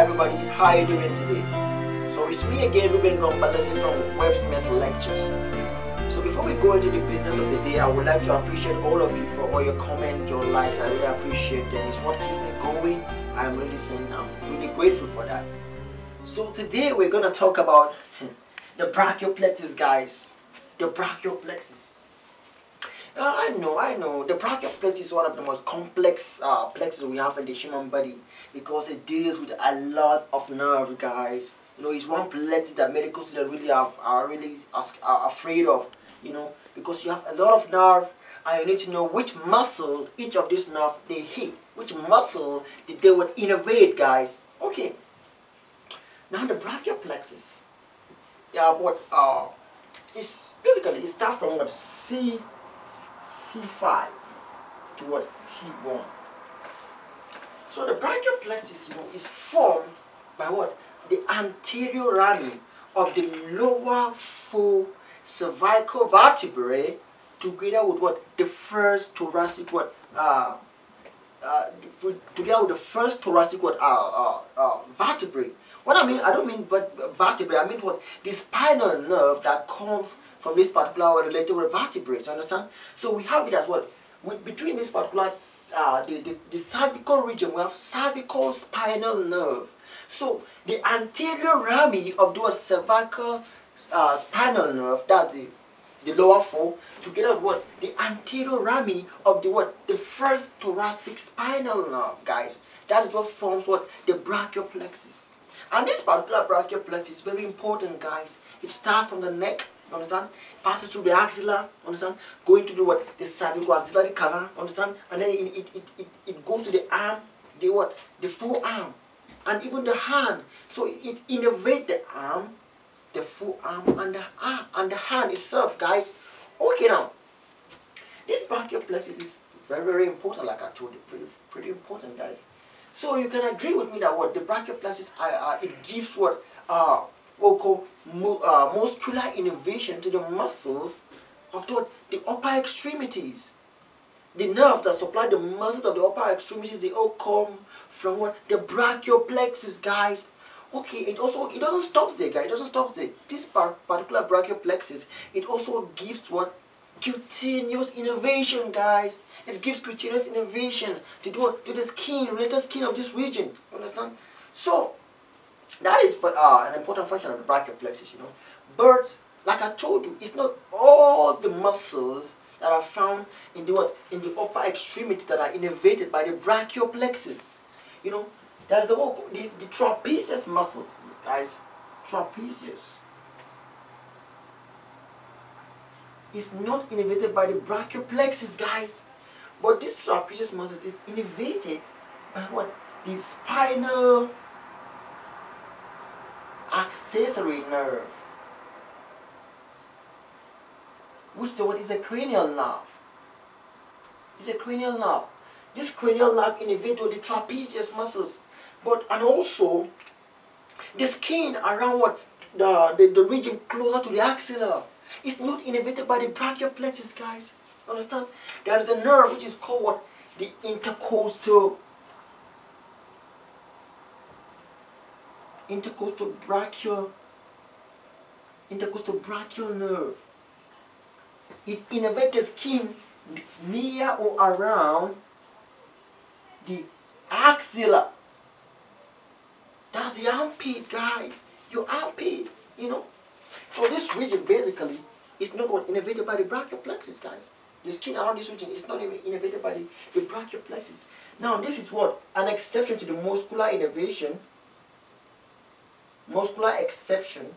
everybody, how are you doing today? So it's me again, Ruben Gombalani from Websmith Lectures. So before we go into the business of the day, I would like to appreciate all of you for all your comments, your likes. I really appreciate them. It's what keeps me going. I'm really grateful for that. So today we're gonna talk about the brachial plexus, guys. The brachial plexus. I know. The brachial plexus is one of the most complex plexus we have in the human body because it deals with a lot of nerve, guys. You know, it's one plexus that medical students really are afraid of. You know, because you have a lot of nerve, and you need to know which muscle each of these nerve they hit, which muscle they would innervate, guys. Okay. Now the brachial plexus, it's basically it starts from what C5 to what T1. So the brachial plexus, you know, is formed by what? The anterior rami of the lower four cervical vertebrae together with what? The first thoracic together with the first thoracic vertebrae. What I mean, I don't mean vertebrae, I mean what? The spinal nerve that comes from this particular related vertebrae, you understand? So we have it as what? Between this particular, the cervical region, we have cervical spinal nerve. So the anterior rami of the cervical spinal nerve, that's the lower four, together with what? The anterior rami of the what? The first thoracic spinal nerve, guys. That is what forms what? The brachial plexus. And this particular brachial plexus is very important, guys. It starts from the neck, you understand? Passes through the axilla, understand? Going to the what? The cervical axillary canal, understand? And then it goes to the arm, the forearm, and even the hand. So it innervates the arm, the forearm, and the hand itself, guys. Okay, now this brachial plexus is very important, like I told you, pretty important, guys. So you can agree with me that what the brachial plexus it gives what we'll call muscular innervation to the muscles of the upper extremities. The nerves that supply the muscles of the upper extremities, they all come from what? The brachial plexus, guys. Okay, it doesn't stop there, guys. It doesn't stop there. This particular brachial plexus, it also gives what? Cutaneous innervation, guys. It gives cutaneous innervation to the skin, related skin of this region. You understand? So that is an important function of the brachial plexus, you know. But like I told you, it's not all the muscles that are found in the upper extremity that are innervated by the brachial plexus. You know, there's the trapezius muscles, guys. Trapezius is not innervated by the brachial plexus, guys. But this trapezius muscle is innervated by what? The spinal accessory nerve, which is what is a cranial nerve. It's a cranial nerve. This cranial nerve innervates with the trapezius muscles, and also the skin around what the region closer to the axilla. It's not innervated by the brachial plexus, guys. Understand? There is a nerve which is called what? The intercostal brachial nerve. It innervates the skin near or around the axilla. That's the armpit, guys. Your armpit, you know. So this region basically is not what innervated by the brachial plexus, guys. The skin around this region is not even innervated by the brachial plexus. Now this is what? An exception to the muscular innervation. Muscular exception.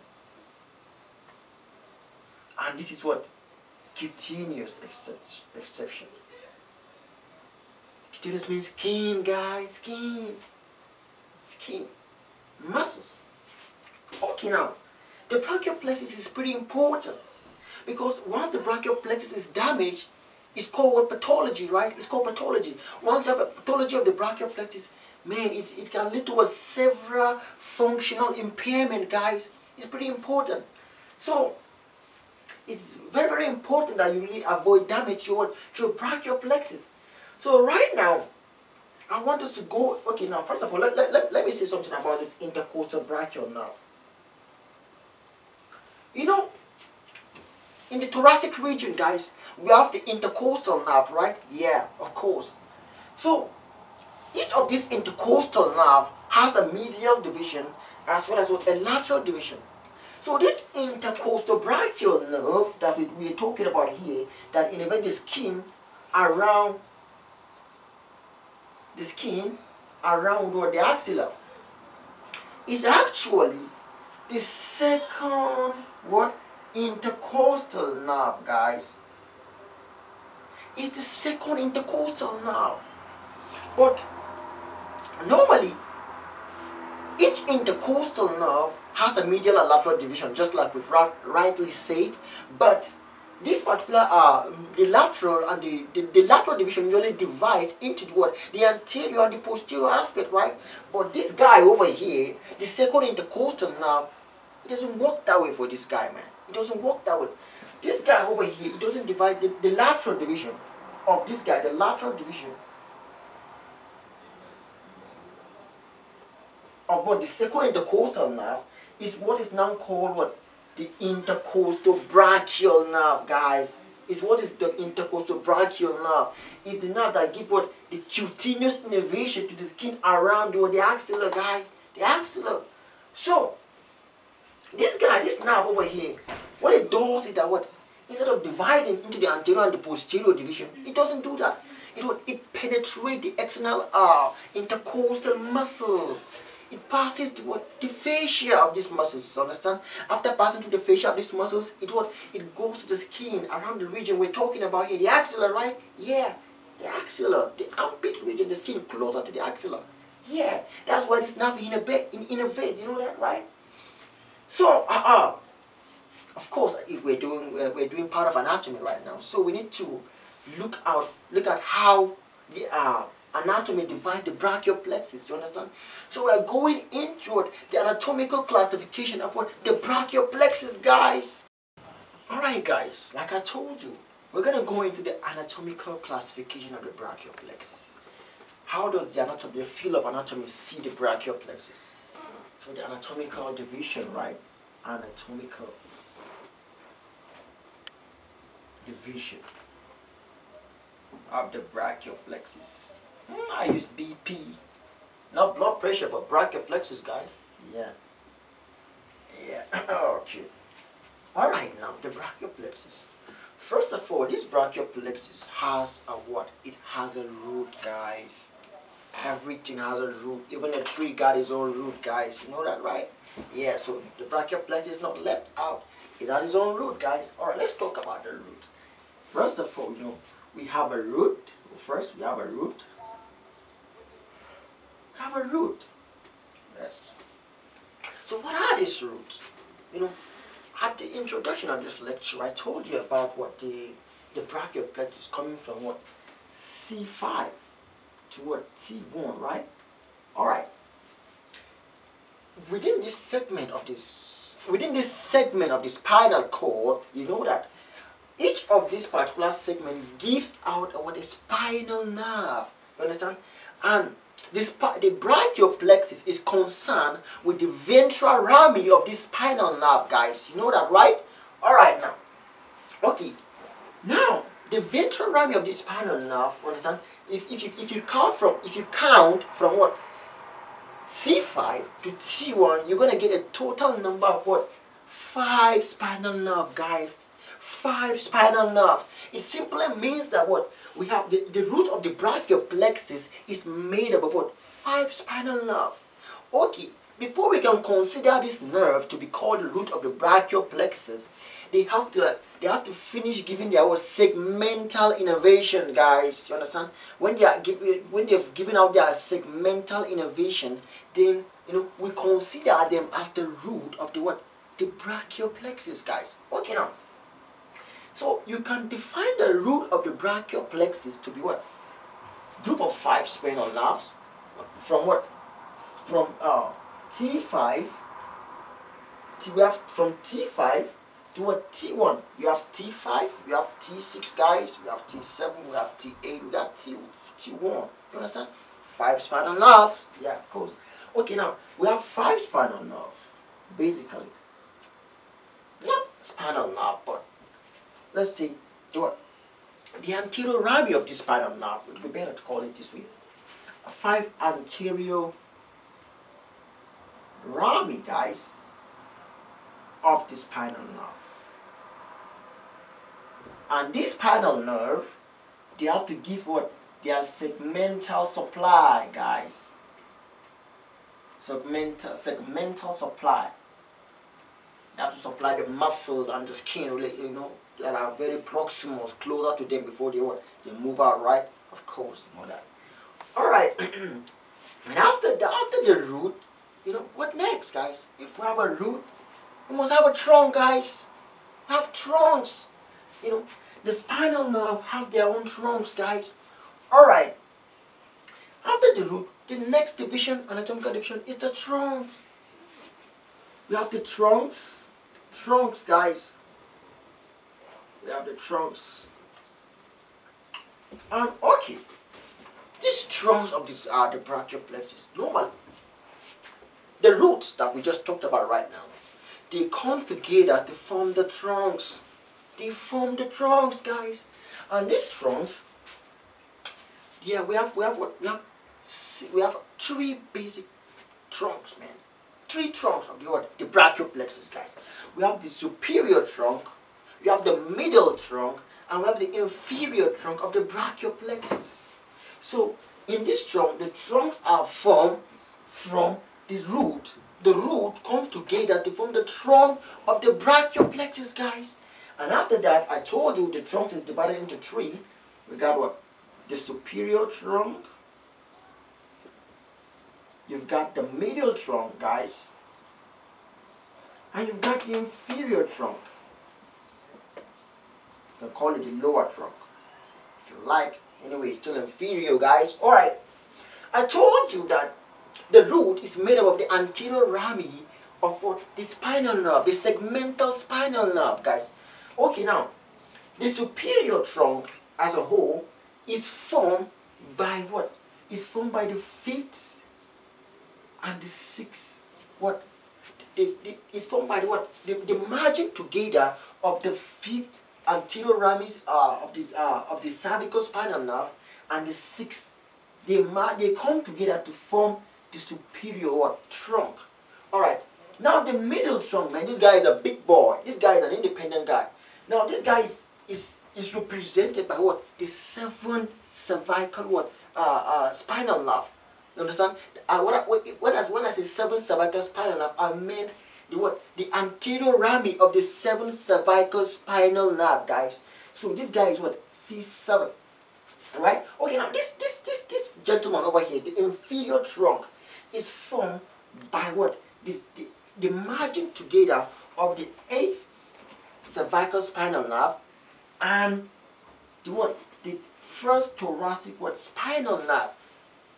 And this is what? Cutaneous exception. Cutaneous means skin, guys. Skin. Muscles. Okay, now the brachial plexus is pretty important because once the brachial plexus is damaged, it's called what? Pathology, right? It's called pathology. Once you have a pathology of the brachial plexus, man, it can lead to several functional impairment, guys. It's pretty important. So it's very important that you really avoid damage to your brachial plexus. So right now, I want us to go. Okay, now first of all, let me say something about this intercostal brachial nerve. You know, in the thoracic region, guys, we have the intercostal nerve, right? Yeah, of course. So each of these intercostal nerve has a medial division as well as a lateral division. So this intercostal brachial nerve that we are talking about here, that innervates the skin around the axilla, is actually the second what intercostal nerve, guys. It's the second intercostal nerve. But normally each intercostal nerve has a medial and lateral division, just like we've rightly said. But this particular the lateral and the lateral division usually divides into what, the anterior and the posterior aspect, right? But this guy over here, the second intercostal nerve, it doesn't work that way for this guy, man. It doesn't work that way. This guy over here, it doesn't divide the lateral division of this guy, the lateral division of what the second intercostal nerve is what is now called what, the intercostal brachial nerve, guys. Is what is the intercostal brachial nerve? It's the nerve that gives what, the cutaneous innervation to the skin around the axilla, guys. The axilla. So this guy, this nerve over here, what it does is that what, instead of dividing into the anterior and the posterior division, it doesn't do that. It penetrates the external intercostal muscle. It passes to what, the fascia of these muscles, understand? After passing through the fascia of these muscles, it goes to the skin around the region we're talking about here, the axilla, right? Yeah, the axilla, the armpit region, the skin closer to the axilla. Yeah, that's why this nerve innervate, you know that, right? So, of course, if we're doing part of anatomy right now, so we need to look at how the anatomy divides the brachial plexus. You understand? So we're going into the anatomical classification of what, the brachial plexus, guys. All right, guys. Like I told you, we're gonna go into the anatomical classification of the brachial plexus. How does the field of anatomy see the brachial plexus? So the anatomical division, right? Anatomical division of the brachial plexus. I use BP, not blood pressure, but brachial plexus, guys. Yeah. Okay. All right, now the brachial plexus. First of all, this brachial plexus has a what? It has a root, guys. Everything has a root. Even a tree got its own root, guys. You know that, right? Yeah. So the brachial plexus is not left out. It has its own root, guys. All right, let's talk about the root. First of all, we have a root. First, we have a root. Have a root. Yes. So what are these roots? At the introduction of this lecture, I told you about what the brachial plexus coming from what, C5 to what, T1, right? All right. Within this segment of the spinal cord, you know that each of these particular segment gives out what, a spinal nerve. You understand? And the brachial plexus is concerned with the ventral rami of this spinal nerve, guys. You know that, right? All right, now. Okay. Now, the ventral rami of this spinal nerve, understand? If you count from what, C5 to T1, you're gonna get a total number of what, 5 spinal nerve, guys. 5 spinal nerves. It simply means that what, we have the root of the brachial plexus is made up of what, 5 spinal nerves. Okay, before we can consider this nerve to be called the root of the brachial plexus, they have to finish giving their segmental innervation, guys. You understand? When they've given out their segmental innervation, then we consider them as the root of the what, the brachial plexus, guys. Okay, now. So you can define the root of the brachial plexus to be what? Group of 5 spinal nerves. From what? From T5. We have from T5 to what? T1. We have T5. We have T6, guys. We have T7. We have T8. We have T1. You understand? 5 spinal nerves. Yeah, of course. Okay, now we have 5 spinal nerves, basically. Not spinal nerve, but let's see what the anterior rami of the spinal nerve. It would be better to call it this way. 5 anterior rami, guys, of the spinal nerve. And this spinal nerve, they have to give what? Their segmental supply, guys. Segmental supply. They have to supply the muscles and the skin, you know, that are very proximal, closer to them before they what? They move out, right? Of course, you know that. All right. And after the root, you know, what next, guys? If we have a root, we must have a trunk, guys. We have trunks. You know, the spinal nerve have their own trunks, guys. All right. After the root, the next division, anatomical division, is the trunks. We have the trunks, guys. We have the trunks. And okay, these trunks of this are the brachial plexus. Normally, the roots that we just talked about right now, they come together to form the trunks. They form the trunks, guys. And these trunks, yeah, we have 3 basic trunks, man. 3 trunks of the brachial plexus, guys. We have the superior trunk, we have the middle trunk, and we have the inferior trunk of the brachial plexus. So in this trunk, the trunks are formed from the root. The root comes together to form the trunk of the brachial plexus, guys. And after that, I told you the trunk is divided into 3. We got what? The superior trunk. You've got the middle trunk, guys. And you've got the inferior trunk. You can call it the lower trunk, if you like. Anyway, it's still inferior, guys. Alright. I told you that the root is made up of the anterior rami of what? The spinal nerve, the segmental spinal nerve, guys. Okay, now, the superior trunk as a whole is formed by what? Is formed by the 5th and the 6th. What? It's formed by the what? The merging together of the 5th anterior ramis of the cervical spinal nerve and the 6th. They come together to form the superior what? Trunk. Alright. Now the middle trunk, man, this guy is a big boy. This guy is an independent guy. Now this guy is represented by what? The 7 cervical what? Spinal nerve. You understand? When I say 7 cervical spinal nerve, I meant the what? The anterior rami of the 7 cervical spinal nerve, guys. So this guy is what? C7. Right? Okay, now this gentleman over here, the inferior trunk, is formed by what? The merging together of the 8th cervical spinal nerve and the what? The 1st thoracic what? Spinal nerve.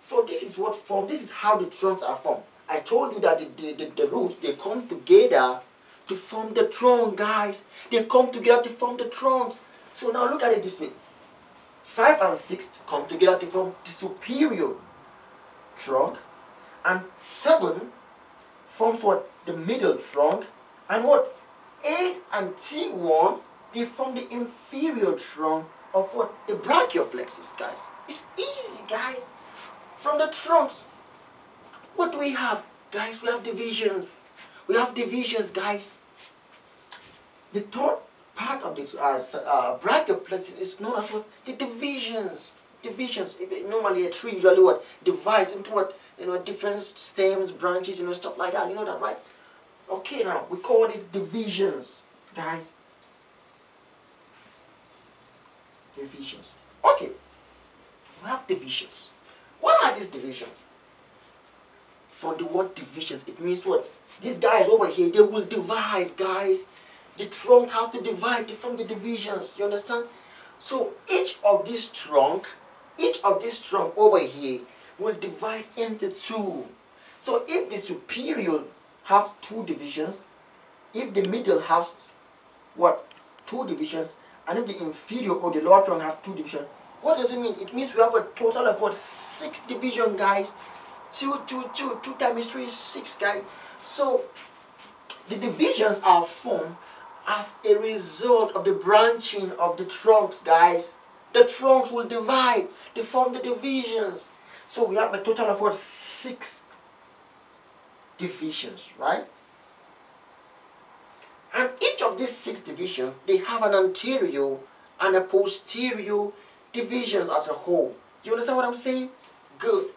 So this is what form. This is how the trunks are formed. I told you that the roots, they come together to form the trunk, guys. They come together to form the trunks. So now look at it this way. 5 and 6 come together to form the superior trunk, and 7 forms what? The middle trunk, and what? 8 and T1, they form the inferior trunk of what? The brachial plexus, guys. It's easy, guys. From the trunks, what do we have, guys? We have divisions. We have divisions, guys. The third part of this brachial plexus is known as what? The divisions. Divisions. Normally a tree usually what? Divides into what? You know, different stems, branches, you know, stuff like that. You know that, right? Okay, now we call it divisions, guys. Divisions. Okay. We have divisions. What are these divisions? From the word divisions, it means what? These guys over here, they will divide, guys. The trunks have to divide from the divisions. You understand? So each of this trunk over here will divide into 2. So if the superior have 2 divisions, if the middle has what? 2 divisions, and if the inferior or the lower trunk have 2 divisions, What does it mean? It means we have a total of what, 6 division, guys. 2 times 3 is 6, guys. So the divisions are formed as a result of the branching of the trunks, guys. The trunks will divide. They form the divisions. So we have a total of what, 6 divisions, right? And each of these 6 divisions, they have an anterior and a posterior divisions as a whole. Do you understand what I'm saying? Good.